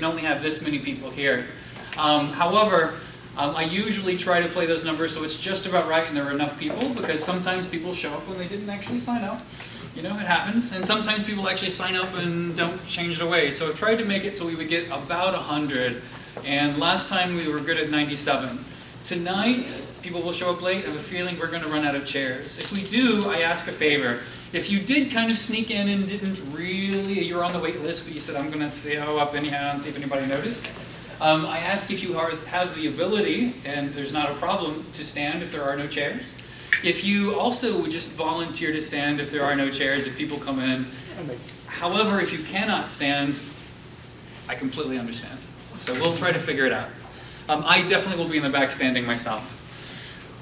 can only have this many people here. However, I usually try to play those numbers so it's just about right and there are enough people, because sometimes people show up when they didn't actually sign up. You know, it happens. And sometimes people actually sign up and don't change the way. So I tried to make it so we would get about 100. And last time we were good at 97. Tonight, people will show up late. I have a feeling we're going to run out of chairs. If we do, I ask a favor. If you did kind of sneak in and didn't really, you were on the wait list, but you said, I'm going to see up anyhow and see if anybody noticed. I ask if you have the ability, and there's not a problem, to stand if there are no chairs. If you also would just volunteer to stand if there are no chairs, if people come in. However, if you cannot stand, I completely understand. So we'll try to figure it out. I definitely will be in the back standing myself.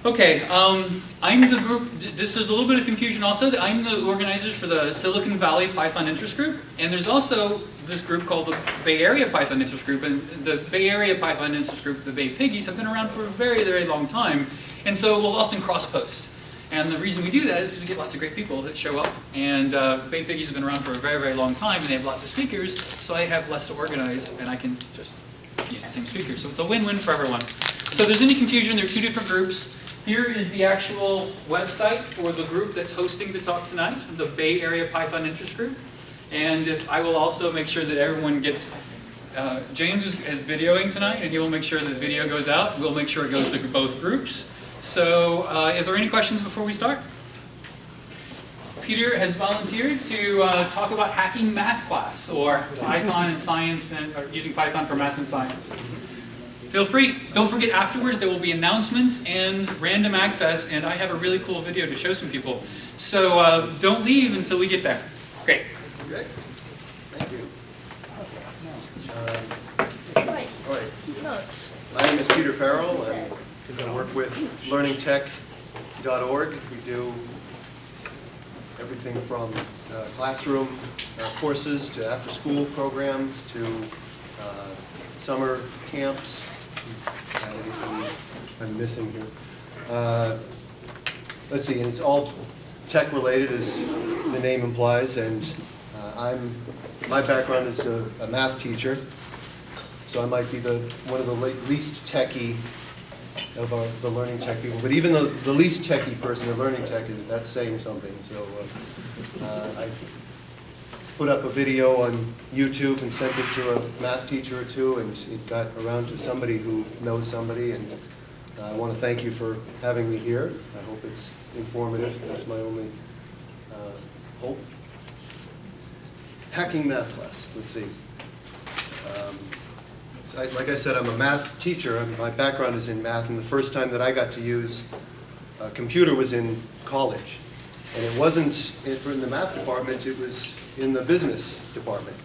Okay, I'm the group, this is a little bit of confusion also, that I'm the organizers for the Silicon Valley Python Interest Group, and there's also this group called the Bay Area Python Interest Group, and the Bay Area Python Interest Group, the Bay Piggies, have been around for a very, very long time, and so we'll often cross-post. And the reason we do that is we get lots of great people that show up, and Bay Piggies have been around for a very, very long time, and they have lots of speakers, so I have less to organize, and I can just use the same speakers, so it's a win-win for everyone. So if there's any confusion, there are two different groups. Here is the actual website for the group that's hosting the talk tonight, the Bay Area Python Interest Group. And I will also make sure that everyone gets, James is videoing tonight, and he will make sure that the video goes out. We'll make sure it goes to both groups. So, are there any questions before we start? Peter has volunteered to talk about hacking math class, or Python and science, or using Python for math and science. Feel free. Don't forget, afterwards there will be announcements and random access, and I have a really cool video to show some people. So don't leave until we get there. Great. Okay. Thank you. Right. All right. Notes. My name is Peter Farrell, and I work with learningtech.org. We do everything from classroom courses to after-school programs to summer camps. Anything I'm missing here? Let's see, and it's all tech-related, as the name implies, and my background is a math teacher, so I might be one of the least techie of the learning tech people. But even the least techie person in learning tech, that's saying something. So I put up a video on YouTube and sent it to a math teacher or two, and it got around to somebody who knows somebody, and I want to thank you for having me here. I hope it's informative. That's my only hope. Hacking math class. Let's see. Like I said, I'm a math teacher. My background is in math, and the first time that I got to use a computer was in college. And it wasn't in the math department, it was in the business department.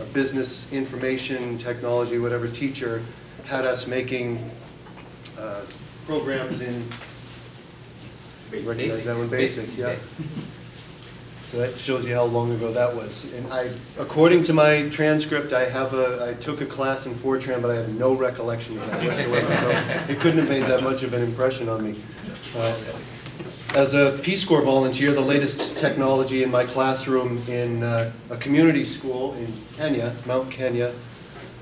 A business information technology, whatever teacher had us making programs in, recognize that one, BASIC, yeah. So that shows you how long ago that was. And according to my transcript, I took a class in Fortran, but I have no recollection of that whatsoever. So it couldn't have made that much of an impression on me. As a Peace Corps volunteer, the latest technology in my classroom in a community school in Kenya, Mount Kenya,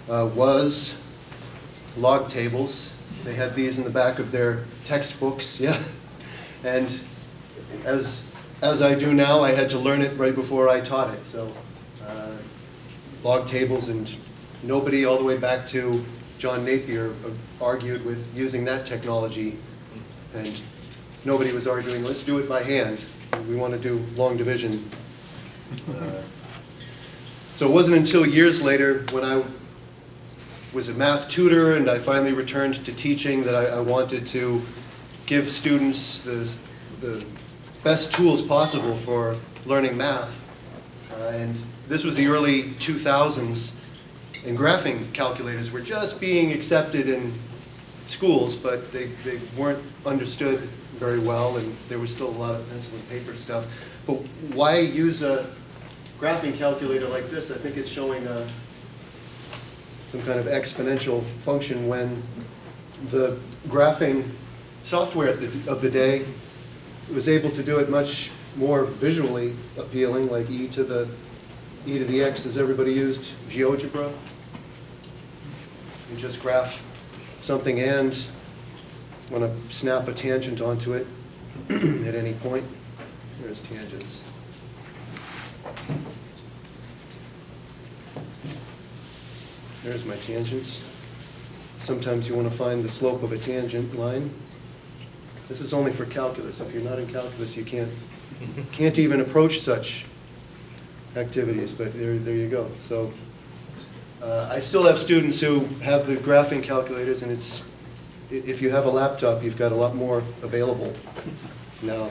was log tables. They had these in the back of their textbooks, yeah. And as I do now, I had to learn it right before I taught it. So log tables, and nobody all the way back to John Napier argued with using that technology. And nobody was arguing, let's do it by hand. We want to do long division. So it wasn't until years later, when I was a math tutor and I finally returned to teaching, that I wanted to give students the best tools possible for learning math. And this was the early 2000s, and graphing calculators were just being accepted in schools, but they weren't understood very well, and there was still a lot of pencil and paper stuff. But why use a graphing calculator like this? I think it's showing some kind of exponential function, when the graphing software of the day was able to do it much more visually appealing, like e to the x. Has everybody used Geogebra? You just graph something and want to snap a tangent onto it at any point. There's tangents. There's my tangents. Sometimes you want to find the slope of a tangent line. This is only for calculus. If you're not in calculus, you can't even approach such activities, but there you go. So I still have students who have the graphing calculators, and if you have a laptop, you've got a lot more available now.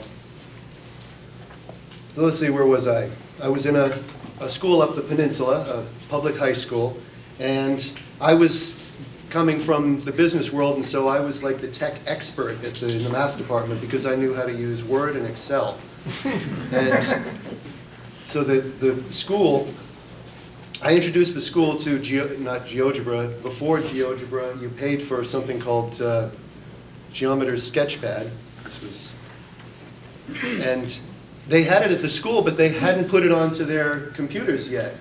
So let's see, where was I? I was in a school up the peninsula, a public high school, and I was coming from the business world, and so I was like the tech expert in the math department because I knew how to use Word and Excel. And so the school, I introduced the school to not Geogebra. Before Geogebra, you paid for something called Geometer's Sketchpad. And they had it at the school, but they hadn't put it onto their computers yet.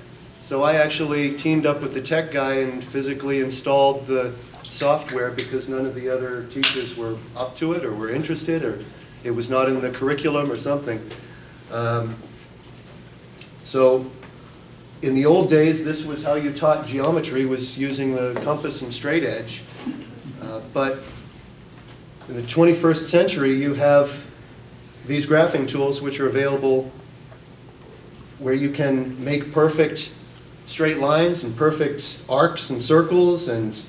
So I actually teamed up with the tech guy and physically installed the software because none of the other teachers were up to it or were interested, or it was not in the curriculum or something. So in the old days, this was how you taught geometry, was using the compass and straight edge. But in the 21st century, you have these graphing tools which are available where you can make perfect straight lines and perfect arcs and circles, and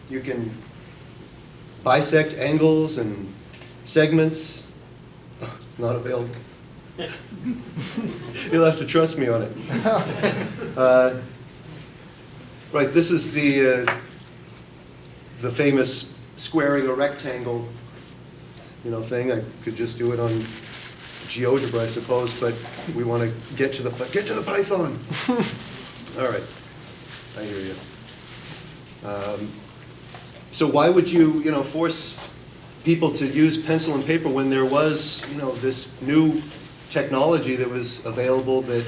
you can bisect angles and segments. Oh, it's not available. You'll have to trust me on it. Right, this is the famous squaring a rectangle, thing. I could just do it on Geogebra, I suppose, but we want to get to the Python. All right, I hear you. So why would you, force people to use pencil and paper when there was, this new technology that was available that,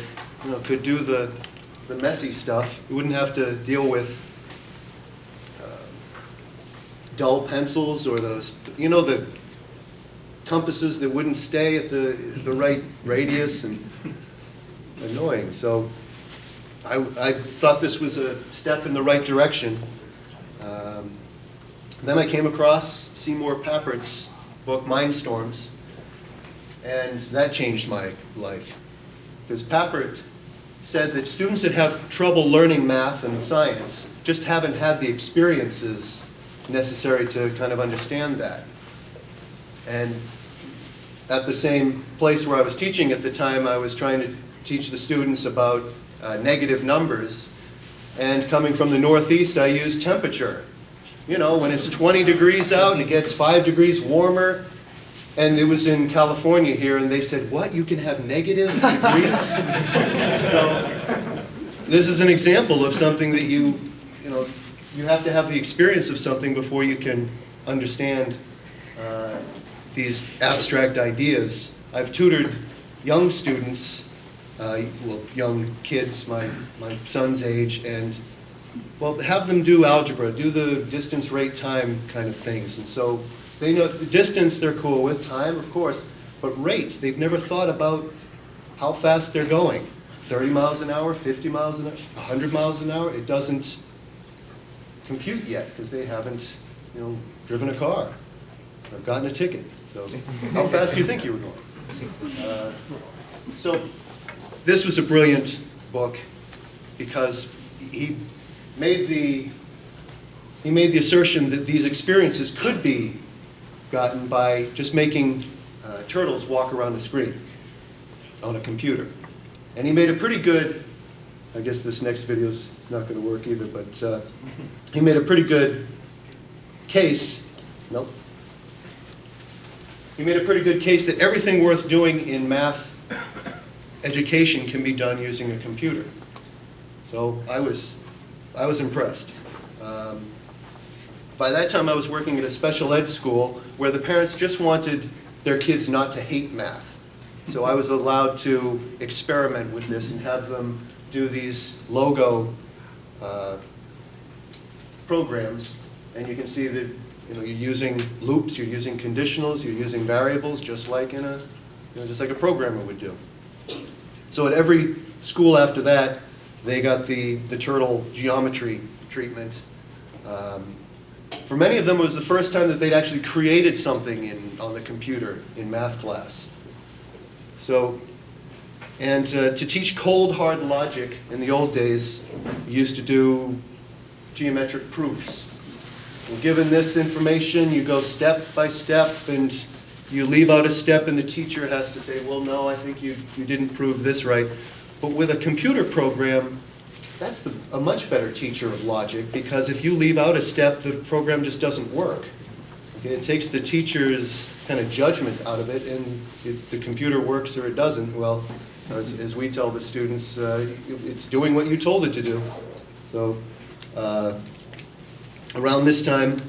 could do the messy stuff? You wouldn't have to deal with dull pencils or those, the compasses that wouldn't stay at the right radius, and annoying. So I thought this was a step in the right direction. Then I came across Seymour Papert's book, Mindstorms, and that changed my life. Because Papert said that students that have trouble learning math and science just haven't had the experiences necessary to kind of understand that. And at the same place where I was teaching at the time, I was trying to teach the students about negative numbers. And coming from the Northeast, I used temperature. When it's 20 degrees out and it gets 5 degrees warmer. And it was in California here, and they said, what, you can have negative degrees? So this is an example of something that you have to have the experience of something before you can understand these abstract ideas. I've tutored young students, young kids, my son's age, and have them do algebra, do the distance, rate, time kind of things. And so they know the distance they're cool with, time of course, but rates, they've never thought about how fast they're going. 30 miles an hour, 50 miles an hour, 100 miles an hour, it doesn't compute yet because they haven't, driven a car or gotten a ticket. So how fast do you think you were going? So this was a brilliant book because he made the assertion that these experiences could be gotten by just making turtles walk around a screen on a computer. And he made a pretty good, I guess this next video is not going to work either, but he made a pretty good case. Nope. He made a pretty good case that everything worth doing in math education can be done using a computer. So I was impressed. By that time, I was working at a special ed school where the parents just wanted their kids not to hate math. So I was allowed to experiment with this and have them do these logo programs, and you can see that you're using loops, you're using conditionals, you're using variables, just like in a just like a programmer would do. So at every school after that, they got the turtle geometry treatment. For many of them, it was the first time that they'd actually created something on the computer in math class. So, and to teach cold, hard logic in the old days, you used to do geometric proofs. And given this information, you go step by step, and you leave out a step, and the teacher has to say, well, no, I think you didn't prove this right. But with a computer program, that's a much better teacher of logic, because if you leave out a step, the program just doesn't work. Okay? It takes the teacher's kind of judgment out of it, and if the computer works or it doesn't, well, as we tell the students, it's doing what you told it to do. So around this time,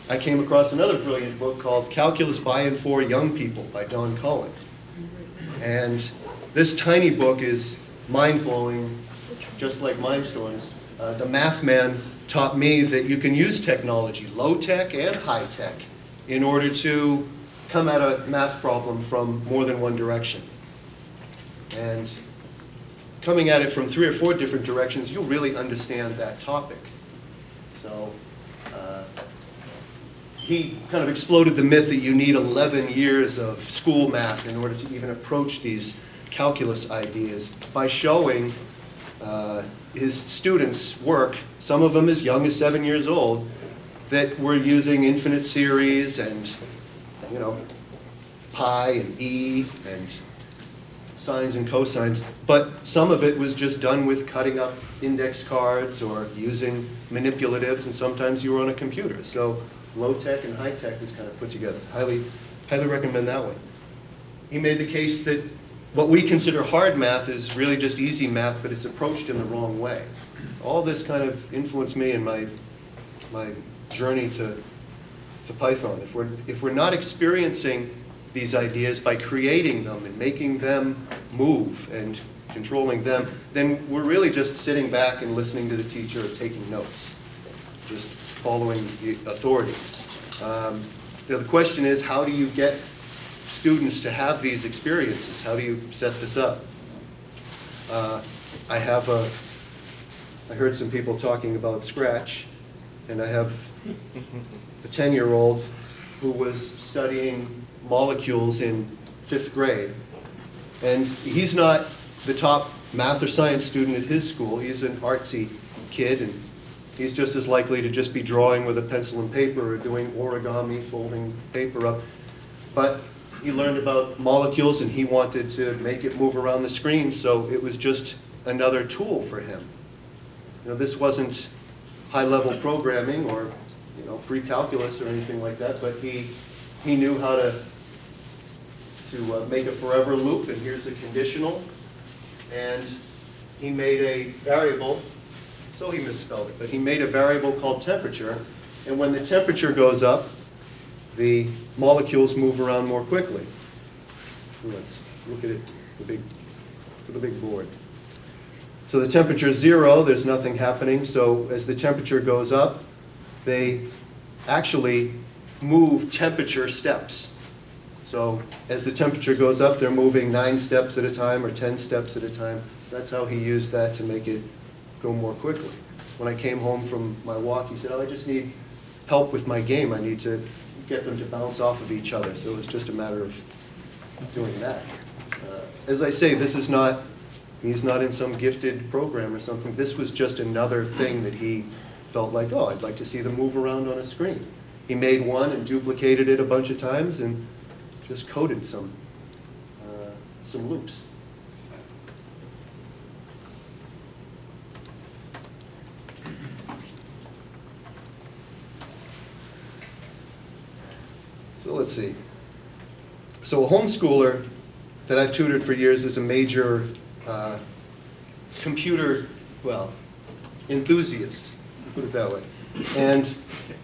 I came across another brilliant book called Calculus by and for Young People by Don Cullen. And this tiny book is mind-blowing, just like Mindstorms. The math man taught me that you can use technology, low-tech and high-tech, in order to come at a math problem from more than one direction. And coming at it from 3 or 4 different directions, you'll really understand that topic. So he kind of exploded the myth that you need 11 years of school math in order to even approach these calculus ideas by showing his students' work, some of them as young as 7 years old, that were using infinite series and, pi and e and sines and cosines, but some of it was just done with cutting up index cards or using manipulatives, and sometimes you were on a computer. So low-tech and high-tech is kind of put together. Highly recommend that one. He made the case that what we consider hard math is really just easy math, but it's approached in the wrong way. All this kind of influenced me in my journey to Python. If we're not experiencing these ideas by creating them and making them move and controlling them, then we're really just sitting back and listening to the teacher or taking notes, just following the authority. The question is, how do you get students to have these experiences? How do you set this up? I heard some people talking about Scratch, and I have a 10-year-old who was studying molecules in 5th grade. And he's not the top math or science student at his school. He's an artsy kid, and he's just as likely to just be drawing with a pencil and paper or doing origami, folding paper up. But he learned about molecules, and he wanted to make it move around the screen, so it was just another tool for him. This wasn't high-level programming or pre-calculus or anything like that, but he knew how to make a forever loop, and here's a conditional, and he made a variable, so he misspelled it, but he made a variable called temperature, and when the temperature goes up, the molecules move around more quickly. Let's look at it with the big board. So the temperature is 0, there's nothing happening, so as the temperature goes up, they actually move temperature steps. So as the temperature goes up, they're moving 9 steps at a time or 10 steps at a time. That's how he used that to make it go more quickly. When I came home from my walk, he said, I just need help with my game. I need to get them to bounce off of each other. So it was just a matter of doing that. As I say, he's not in some gifted program or something. This was just another thing that he felt like, oh, I'd like to see them move around on a screen. He made one and duplicated it a bunch of times and just coded some loops. So let's see. So a homeschooler that I've tutored for years is a major computer, enthusiast, put it that way. And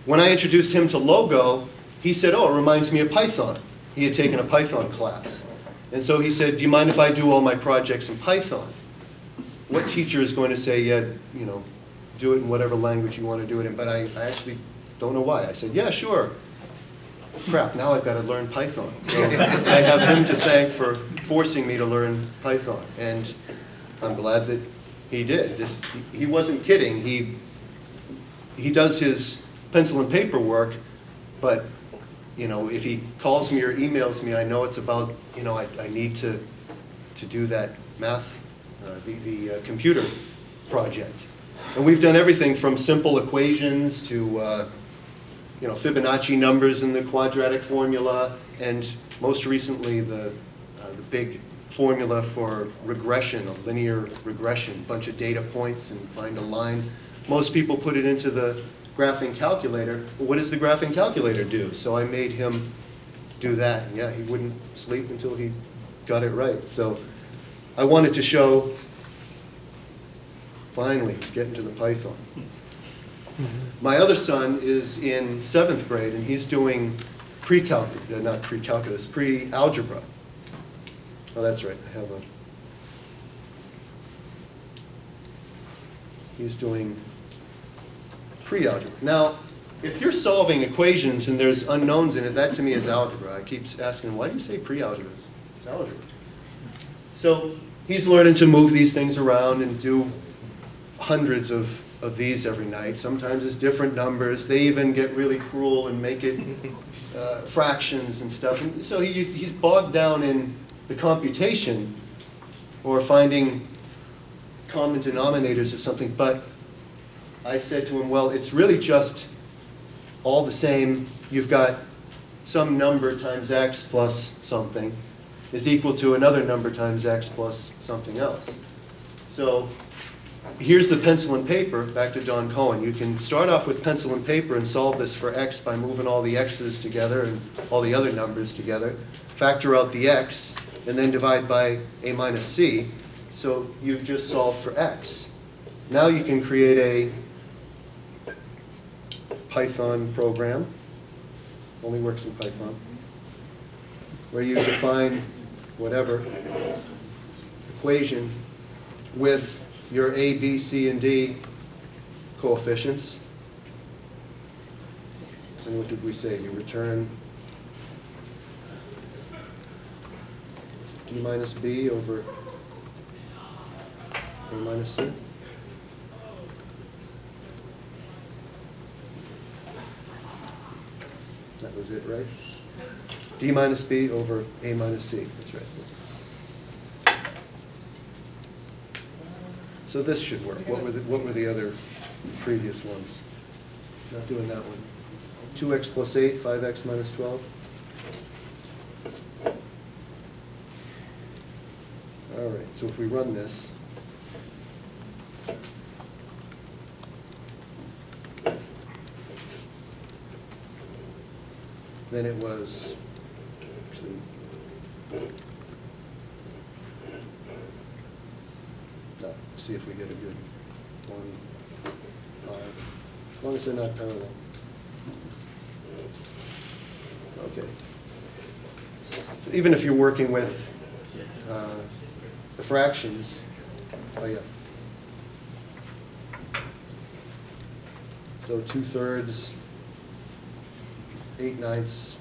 when I introduced him to Logo, he said, oh, it reminds me of Python. He had taken a Python class. And so he said, do you mind if I do all my projects in Python? What teacher is going to say, yeah, do it in whatever language you want to do it in, but I actually don't know why. I said, yeah, sure. Crap, now I've got to learn Python. So I have him to thank for forcing me to learn Python, and I'm glad that he did. He wasn't kidding. He does his pencil and paper work, but if he calls me or emails me, I know it's about, I need to do that math, the computer project. And we've done everything from simple equations to Fibonacci numbers in the quadratic formula, and most recently the big formula for regression, a linear regression, a bunch of data points and find a line. Most people put it into the graphing calculator. Well, what does the graphing calculator do? So I made him do that. And yeah, he wouldn't sleep until he got it right. So I wanted to show, finally, he's getting to the Python. My other son is in 7th grade, and he's doing pre-algebra. Oh, that's right. He's doing pre-algebra. Now, if you're solving equations and there's unknowns in it, that to me is algebra. I keep asking him, why do you say pre-algebra? It's algebra. So he's learning to move these things around and do hundreds of these every night. Sometimes it's different numbers. They even get really cruel and make it fractions and stuff. And so he's bogged down in the computation or finding common denominators or something. But I said to him, well, it's really just all the same. You've got some number times x plus something is equal to another number times x plus something else. So here's the pencil and paper, back to Don Cohen. You can start off with pencil and paper and solve this for x by moving all the x's together and all the other numbers together. Factor out the x, and then divide by a minus c. So you've just solved for x. Now you can create a Python program, only works in Python, where you define whatever equation with your a, b, c, and d coefficients. And what did we say? You return d minus b over a minus c. That was it, right? D minus b over a minus c. That's right. So this should work. What were the other previous ones? Not doing that one. 2x plus 8, 5x minus 12. All right, so if we run this, then it was actually no, see if we get a good 1, 5, as long as they're not parallel. Okay. So even if you're working with the fractions, oh yeah. So 2/3, 8/9,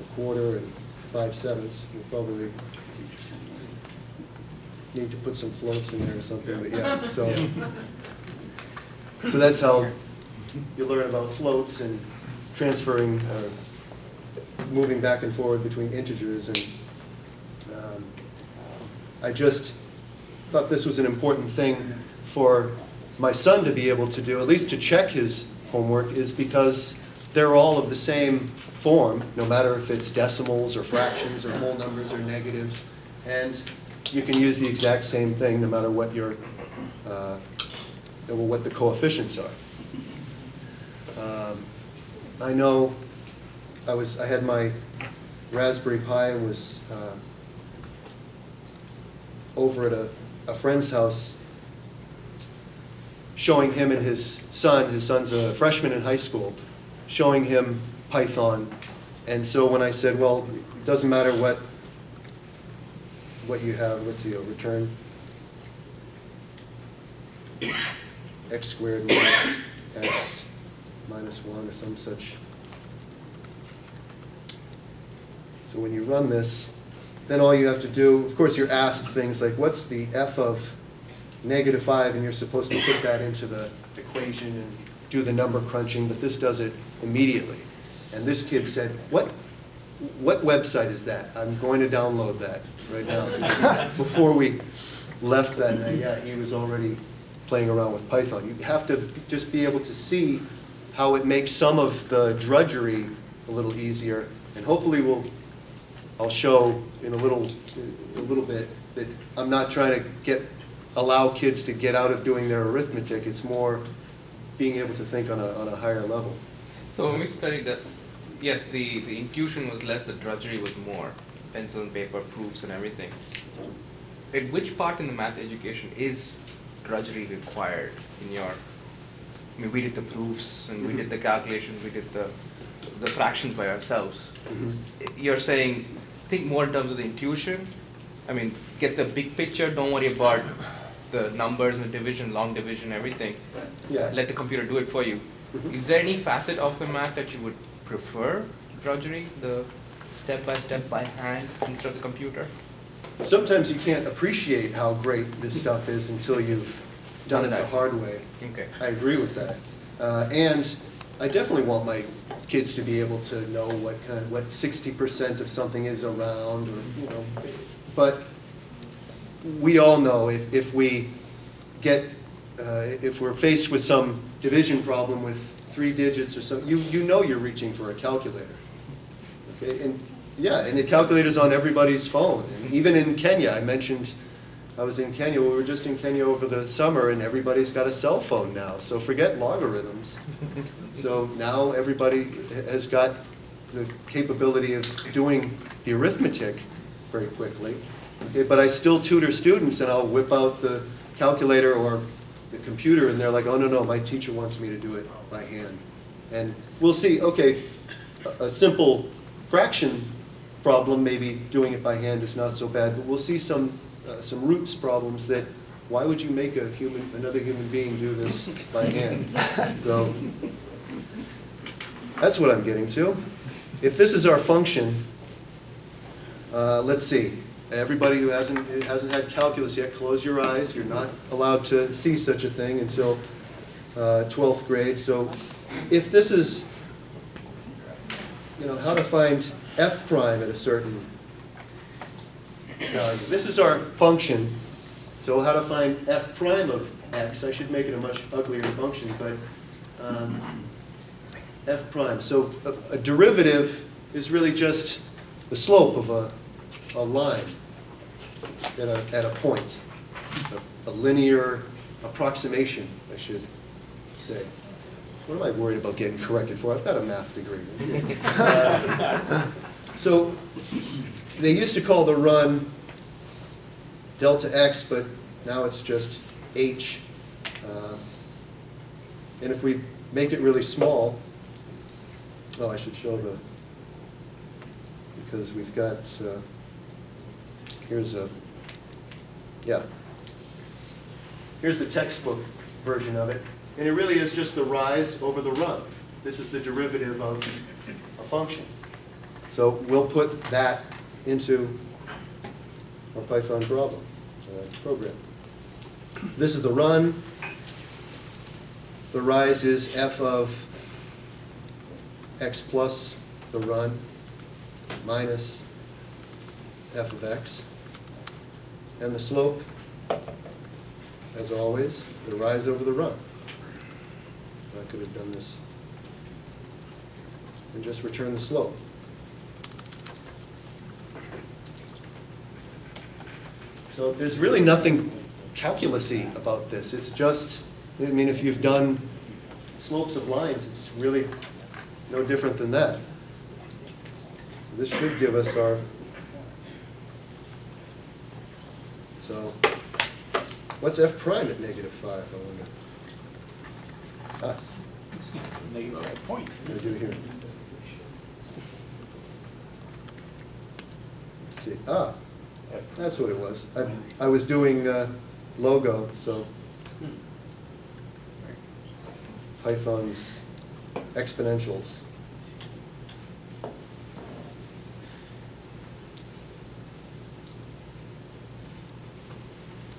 a quarter, and 5/7. You'll probably need to put some floats in there or something, but yeah. So that's how you learn about floats and transferring, moving back and forward between integers. And I just thought this was an important thing for my son to be able to do, at least to check his homework, is because they're all of the same form, no matter if it's decimals or fractions or whole numbers or negatives. And you can use the exact same thing no matter what your, what the coefficients are. I know I had my Raspberry Pi and was over at a friend's house showing him and his son's a freshman in high school, showing him Python. And so when I said, well, it doesn't matter what you have, let's see, return x squared minus x minus 1 or some such. So when you run this, then all you have to do, of course you're asked things like, what's the f of -5, and you're supposed to put that into the equation and do the number crunching, but this does it immediately. And this kid said, what website is that? I'm going to download that right now. Before we left that night, yeah, he was already playing around with Python. You have to just be able to see how it makes some of the drudgery a little easier, and hopefully I'll show in a little bit that I'm not trying to allow kids to get out of doing their arithmetic. It's more being able to think on a higher level. So when we studied that, yes, the intuition was less, the drudgery was more. Pencil and paper, proofs and everything. At which part in the math education is drudgery required in your, I mean, we did the proofs and we did the calculations, we did the fractions by ourselves. You're saying, think more in terms of the intuition. I mean, get the big picture, don't worry about the numbers and the division, long division, everything. Yeah. Let the computer do it for you. Is there any facet of the math that you would prefer drudgery, the step-by-step by hand instead of the computer? Sometimes you can't appreciate how great this stuff is until you've done it the hard way. Okay. I agree with that. And I definitely want my kids to be able to know what 60% of something is around, or but we all know if we're faced with some division problem with 3 digits or something, you know you're reaching for a calculator. Okay, and yeah, and the calculator's on everybody's phone. And even in Kenya, I mentioned I was in Kenya. We were just in Kenya over the summer, and everybody's got a cell phone now. So forget logarithms. So now everybody has got the capability of doing the arithmetic very quickly. Okay, but I still tutor students, and I'll whip out the calculator or the computer, and they're like, oh, no, my teacher wants me to do it by hand. And we'll see, okay, a simple fraction problem, maybe doing it by hand is not so bad, but we'll see some roots problems that, why would you make another human being do this by hand? So that's what I'm getting to. If this is our function, let's see. Everybody who hasn't had calculus yet, close your eyes. You're not allowed to see such a thing until 12th grade. So if this is, how to find f prime at a certain value. This is our function. So how to find f prime of x. I should make it a much uglier function, but f prime. So a derivative is really just the slope of a line at a point, a linear approximation, I should say. What am I worried about getting corrected for? I've got a math degree. So they used to call the run delta x, but now it's just h. And if we make it really small, oh, I should show this, because we've got, here's the textbook version of it. And it really is just the rise over the run. This is the derivative of a function. So we'll put that into our Python problem, program. This is the run. The rise is f of x plus the run minus f of x. And the slope, as always, the rise over the run. I could have done this and just return the slope. So there's really nothing calculus-y about this. It's just, I mean, if you've done slopes of lines, it's really no different than that. So this should give us our, so what's f prime at -5, I wonder? Ah. Negative point. What do I do here? Let's see. Ah, that's what it was. I was doing logo, so Python's exponentials.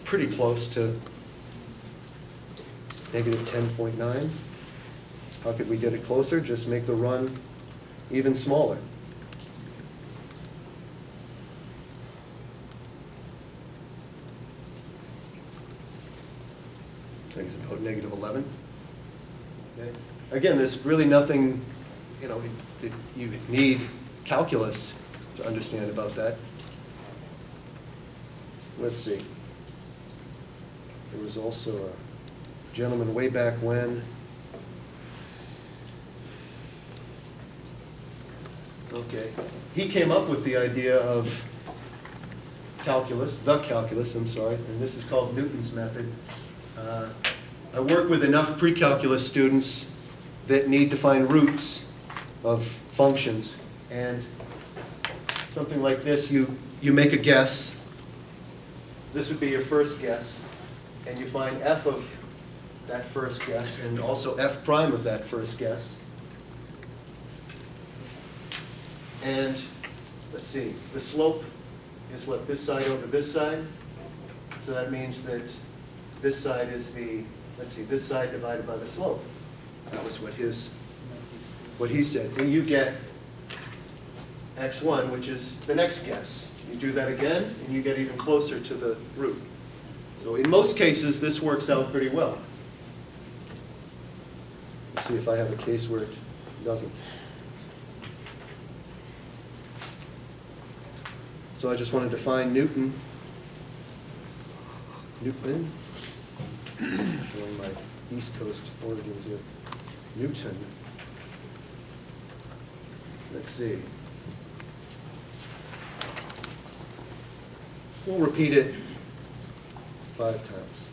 Pretty close to negative 10.9. How could we get it closer? Just make the run even smaller. I think it's about negative 11. Okay. Again, there's really nothing, that you need calculus to understand about that. Let's see. There was also a gentleman way back when. Okay. He came up with the idea of calculus, and this is called Newton's method. I work with enough pre-calculus students that need to find roots of functions. And something like this, you make a guess. This would be your first guess. And you find f of that first guess and also f prime of that first guess. And let's see, the slope is what, this side over this side? So that means that this side is the, let's see, this side divided by the slope. That was what he said. And you get x1, which is the next guess. You do that again, and you get even closer to the root. So in most cases, this works out pretty well. Let's see if I have a case where it doesn't. So I just wanted to find Newton. Showing my East Coast origins here. Newton. Let's see. We'll repeat it 5 times.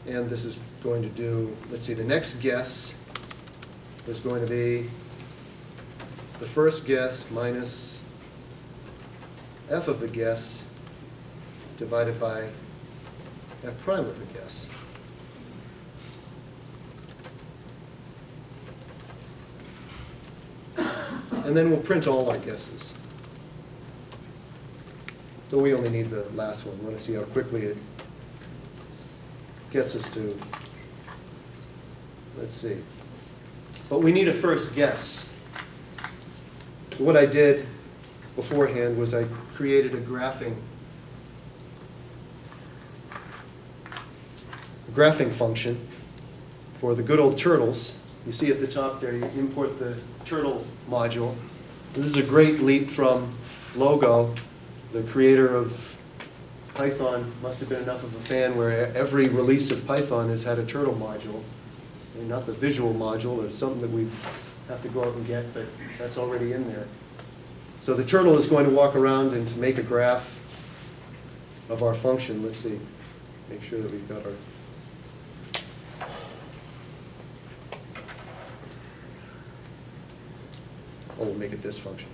And this is going to do, let's see, the next guess is going to be the first guess minus f of the guess divided by f prime of the guess. And then we'll print all our guesses. So we only need the last one. We want to see how quickly it gets us to, let's see. But we need a first guess. So what I did beforehand was I created a graphing function for the good old turtles. You see at the top there, you import the turtle module. This is a great leap from Logo. The creator of Python must have been enough of a fan where every release of Python has had a turtle module. And not the visual module, or something that we have to go out and get, but that's already in there. So the turtle is going to walk around and make a graph of our function. Let's see, make sure that we've got our... Oh, we'll make it this function.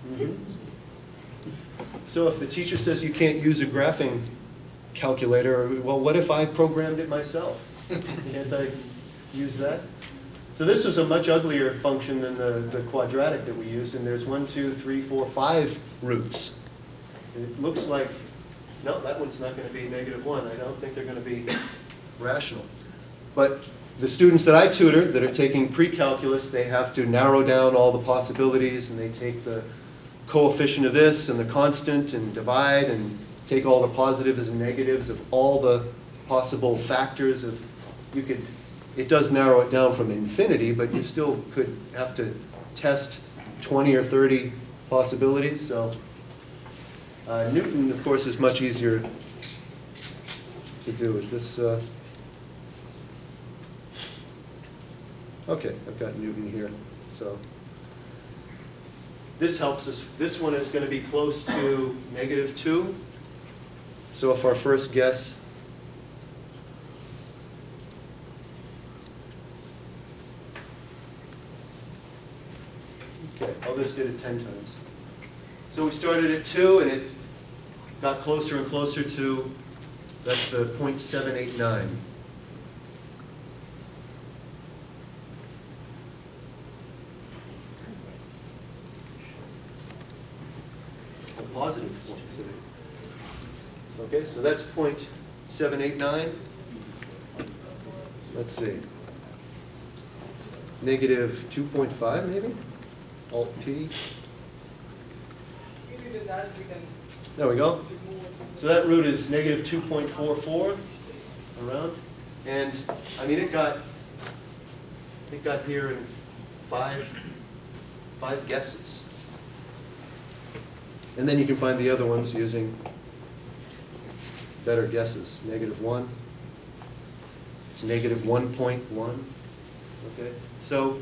Mm-hmm. So if the teacher says you can't use a graphing calculator, well, what if I programmed it myself? Can't I use that? So this was a much uglier function than the quadratic that we used, and there's 1, 2, 3, 4, 5 roots. And it looks like, no, that one's not going to be -1. I don't think they're going to be rational. But the students that I tutor that are taking pre-calculus, they have to narrow down all the possibilities, and they take the coefficient of this and the constant and divide and take all the positives and negatives of all the possible factors of, it does narrow it down from infinity, but you still could have to test 20 or 30 possibilities. So Newton, of course, is much easier to do. Is this, okay, I've got Newton here. So this helps us. This one is going to be close to -2. So if our first guess Okay, others did it 10 times. So we started at 2, and it got closer and closer to, that's the 0.789. A positive 0.7. Okay, so that's 0.789. Let's see. Negative 2.5 maybe? Alt P. There we go. So that root is negative 2.44 around. And I mean, it got here in five guesses. And then you can find the other ones using better guesses. Negative 1. It's negative 1.1. Okay. So,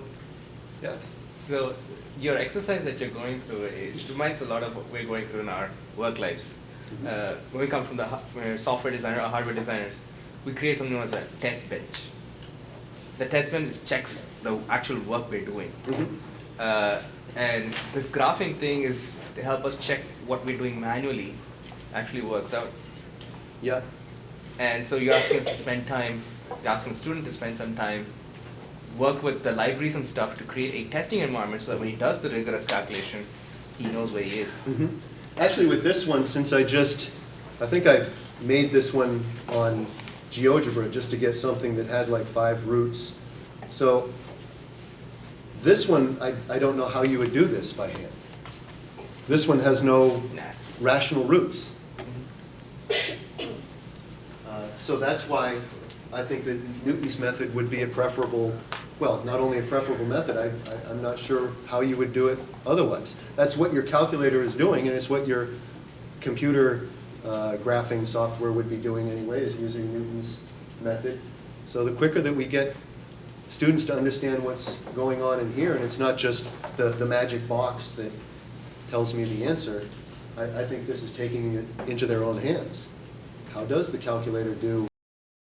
yeah. So your exercise that you're going through, it reminds a lot of what we're going through in our work lives. When we come from we're software designer or hardware designers, we create something known as a test bench. The test bench checks the actual work we're doing. And this graphing thing is to help us check what we're doing manually actually works out. Yeah. And so you're asking us to spend time, you're asking the student to spend some time, work with the libraries and stuff to create a testing environment so that when he does the rigorous calculation, he knows where he is. Actually, with this one, since I think I made this one on Geogebra just to get something that had like 5 roots. So this one, I don't know how you would do this by hand. This one has no Nasty. rational roots. So that's why I think that Newton's method would be a preferable, well, not only a preferable method, I'm not sure how you would do it otherwise. That's what your calculator is doing, and it's what your computer graphing software would be doing anyway, is using Newton's method. So the quicker that we get students to understand what's going on in here, and it's not just the magic box that tells me the answer, I think this is taking it into their own hands. How does the calculator do